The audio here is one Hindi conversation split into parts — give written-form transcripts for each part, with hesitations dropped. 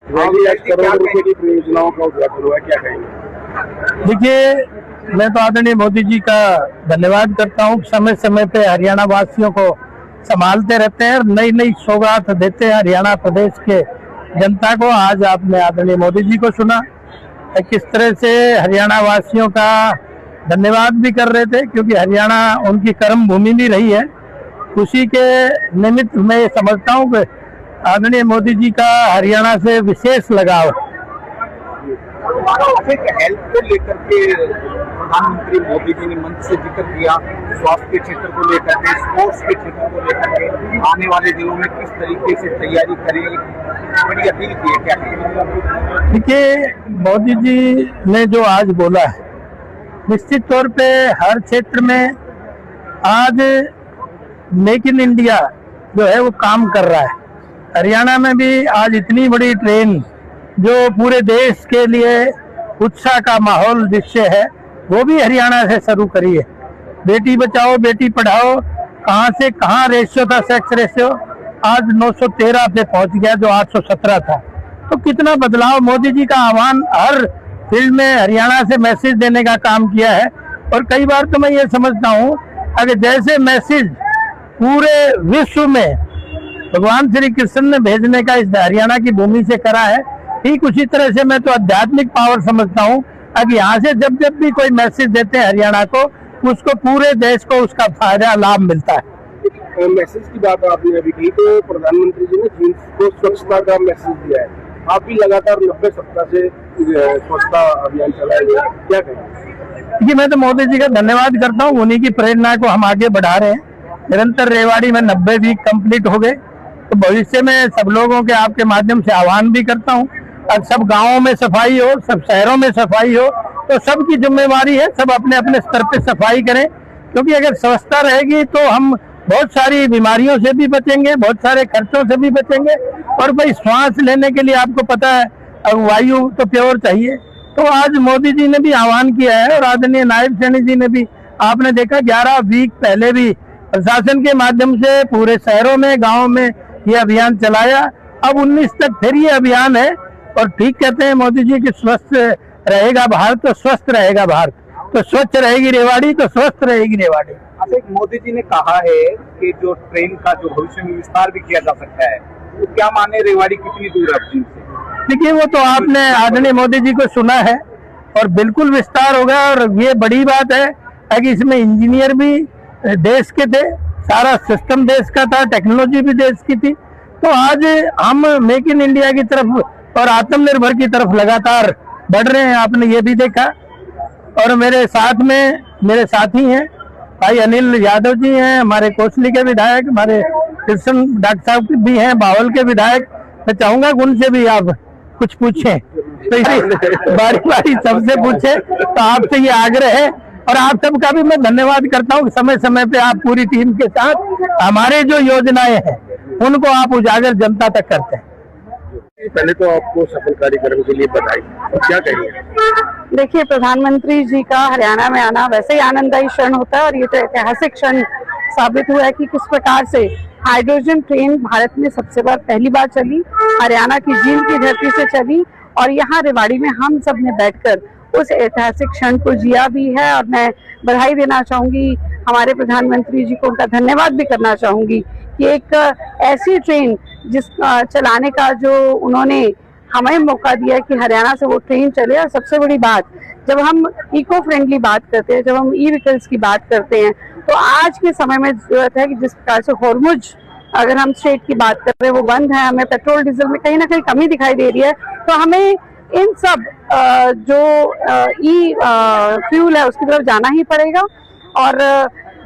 करोड़ रुपए की परियोजनाओं का उद्घाटन हुआ, क्या कहेंगे? देखिए, मैं तो आदरणीय मोदी जी का धन्यवाद करता हूँ। समय समय पे हरियाणा वासियों को संभालते रहते हैं और नई नई सौगात देते हैं हरियाणा प्रदेश के जनता को। आज आपने आदरणीय मोदी जी को सुना किस तरह से हरियाणा वासियों का धन्यवाद भी कर रहे थे, क्योंकि हरियाणा उनकी कर्म भूमि भी रही है। उसी के निमित्त मैं समझता हूँ कि आदरणीय मोदी जी का हरियाणा से विशेष लगाव है। हेल्थ को लेकर के प्रधानमंत्री मोदी जी ने मंच से जिक्र किया, स्वास्थ्य के क्षेत्र को लेकर के, स्पोर्ट्स के क्षेत्र को लेकर के आने वाले दिनों में किस तरीके से तैयारी करें, बड़ी अपील की है, क्या कहेंगे? देखिए, मोदी जी ने जो आज बोला है, निश्चित तौर पे हर क्षेत्र में आज मेक इन इंडिया जो है वो काम कर रहा है। हरियाणा में भी आज इतनी बड़ी ट्रेन जो पूरे देश के लिए उत्साह का माहौल जिससे है, वो भी हरियाणा से शुरू करी है। बेटी बचाओ बेटी पढ़ाओ, कहां से कहां रेशियो था, सेक्स रेशियो आज 913 पे पहुंच गया जो 817 था। तो कितना बदलाव, मोदी जी का आह्वान हर फील्ड में हरियाणा से मैसेज देने का काम किया है। और कई बार तो मैं ये समझता हूँ, अगर जैसे मैसेज पूरे विश्व में भगवान श्री कृष्ण ने भेजने का इस हरियाणा की भूमि से करा है, ठीक उसी तरह से मैं तो आध्यात्मिक पावर समझता हूँ। अब यहाँ से जब जब भी कोई मैसेज देते हैं हरियाणा को, उसको पूरे देश को उसका फायदा लाभ मिलता है। मैसेज की बात आपने अभी की, तो प्रधानमंत्री जी ने जींस को स्वच्छता का मैसेज दिया है। आप भी लगातार 90 सप्ताह से स्वच्छता अभियान चलाए हुए, क्या कहेंगे? देखिए, मैं तो मोदी जी का धन्यवाद करता हूँ, उन्हीं की प्रेरणा को हम आगे बढ़ा रहे हैं। निरंतर रेवाड़ी में 90 वीक कंप्लीट हो गए, तो भविष्य में सब लोगों के आपके माध्यम से आह्वान भी करता हूँ, अब सब गांवों में सफाई हो, सब शहरों में सफाई हो, तो सबकी जिम्मेवारी है, सब अपने अपने स्तर पे सफाई करें। क्योंकि अगर स्वच्छता रहेगी तो हम बहुत सारी बीमारियों से भी बचेंगे, बहुत सारे खर्चों से भी बचेंगे। और भाई सांस लेने के लिए आपको पता है अब वायु तो प्योर चाहिए। तो आज मोदी जी ने भी आह्वान किया है और आदरणीय नायब सैनी जी ने भी, आपने देखा 11 वीक पहले भी प्रशासन के माध्यम से पूरे शहरों में गाँव में ये अभियान चलाया। अब 19 तक फिर ये अभियान है। और ठीक कहते हैं मोदी जी की स्वस्थ रहेगा भारत तो स्वस्थ रहेगा भारत, तो स्वच्छ रहेगी रेवाड़ी तो स्वस्थ रहेगी रेवाड़ी। मोदी जी ने कहा है कि जो ट्रेन का जो भविष्य में विस्तार भी किया जा सकता है, तो क्या माने रेवाड़ी कितनी दूर है से? देखिए, वो तो आपने आदरणीय मोदी जी को सुना है और बिल्कुल विस्तार होगा। और ये बड़ी बात है कि इसमें इंजीनियर भी देश के थे, सारा सिस्टम देश का था, टेक्नोलॉजी भी देश की थी। तो आज हम मेक इन इंडिया की तरफ और आत्मनिर्भर की तरफ लगातार बढ़ रहे हैं, आपने ये भी देखा। और मेरे साथ में मेरे साथी हैं, भाई अनिल यादव जी हैं, हमारे कोसली के विधायक, हमारे कृष्ण डॉक्टर साहब भी हैं, बावल के विधायक। मैं चाहूंगा कि उनसे भी आप कुछ पूछें, तो बारी बारी सबसे पूछे। तो आपसे ये आग्रह है और आप सबका भी मैं धन्यवाद करता हूँ, समय समय पे आप पूरी टीम के साथ हमारे जो योजनाएं हैं उनको आप उजागर जनता तक करते हैं। पहले तो आपको सफल कार्यक्रम के लिए बधाई, क्या कहेंगे? देखिए, प्रधानमंत्री जी का हरियाणा में आना वैसे ही आनंददायी क्षण होता है और ये तो ऐतिहासिक क्षण साबित हुआ है कि किस प्रकार से हाइड्रोजन ट्रेन भारत में सबसे पहली बार चली, हरियाणा की झील की धरती से चली और यहाँ रेवाड़ी में हम सब ने बैठकर उस ऐतिहासिक क्षण को जिया भी है। और मैं बधाई देना चाहूंगी हमारे प्रधानमंत्री जी को, उनका धन्यवाद भी करना चाहूंगी कि एक ऐसी ट्रेन जिस चलाने का जो उन्होंने हमें मौका दिया कि हरियाणा से वो ट्रेन चले। और सबसे बड़ी बात, जब हम इको फ्रेंडली बात करते हैं, जब हम ई व्हीकल्स की बात करते हैं, तो आज के समय में जरूरत है कि जिस प्रकार से होर्मुज अगर हम स्ट्रेट की बात कर रहे हैं वो बंद है, हमें पेट्रोल डीजल में कहीं ना कहीं कमी दिखाई दे रही है, तो हमें इन सब जो ई फ्यूल है उसकी तरफ जाना ही पड़ेगा। और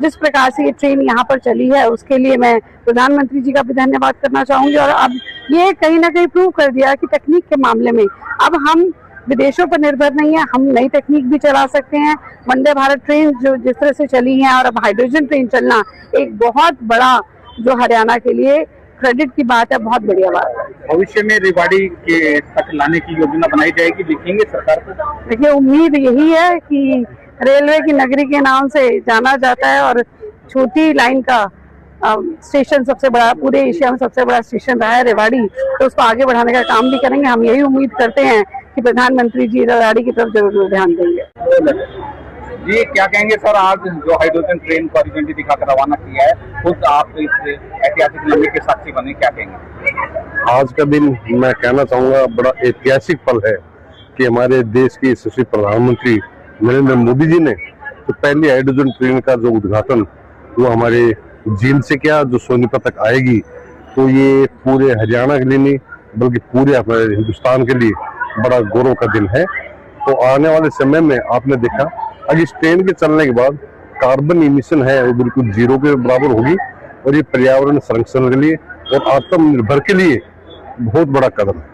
जिस प्रकार से ये ट्रेन यहाँ पर चली है उसके लिए मैं प्रधानमंत्री जी का भी धन्यवाद करना चाहूंगी। और अब ये कहीं ना कहीं प्रूव कर दिया कि तकनीक के मामले में अब हम विदेशों पर निर्भर नहीं है, हम नई तकनीक भी चला सकते हैं। वंदे भारत ट्रेन जो जिस तरह से चली है और अब हाइड्रोजन ट्रेन चलना एक बहुत बड़ा जो हरियाणा के लिए क्रेडिट की बात है, बहुत बढ़िया बात है। भविष्य में रेवाड़ी के तक लाने की योजना बनाई जाएगी, देखेंगे सरकार को? देखिए, उम्मीद यही है कि रेलवे की नगरी के नाम से जाना जाता है और छोटी लाइन का स्टेशन सबसे बड़ा, पूरे एशिया में सबसे बड़ा स्टेशन रहा है रेवाड़ी, तो उसको आगे बढ़ाने का काम भी करेंगे। हम यही उम्मीद करते हैं कि प्रधानमंत्री जी रेवाड़ी की तरफ जरूर ध्यान देंगे। जी क्या कहेंगे सर, आज जो हाइड्रोजन ट्रेन को हरी झंडी दिखाकर रवाना किया है, खुद आप इस ऐतिहासिक लम्हे के साक्षी बने, क्या कहेंगे? आज का दिन मैं कहना चाहूँगा बड़ा ऐतिहासिक पल है कि हमारे देश के यशस्वी प्रधानमंत्री नरेंद्र मोदी जी ने तो पहली हाइड्रोजन ट्रेन का जो उद्घाटन वो हमारे जींद से किया, जो सोनीपत तक आएगी, तो ये पूरे हरियाणा के लिए नहीं बल्कि पूरे हमारे हिंदुस्तान के लिए बड़ा गौरव का दिन है। तो आने वाले समय में आपने देखा आज इस ट्रेन के चलने के बाद कार्बन इमिशन है वो बिल्कुल जीरो के बराबर होगी, और ये पर्यावरण संरक्षण के लिए और आत्मनिर्भर के लिए बहुत बड़ा कदम है।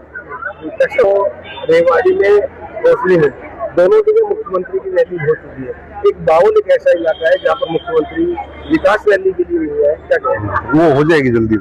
तो रेवाड़ी में भोसले है, दोनों जगह मुख्यमंत्री की रैली हो चुकी है। एक बाउल एक ऐसा इलाका है जहाँ पर मुख्यमंत्री विकास रैली के लिए हुआ है, क्या कहेंगे? वो हो जाएगी जल्दी।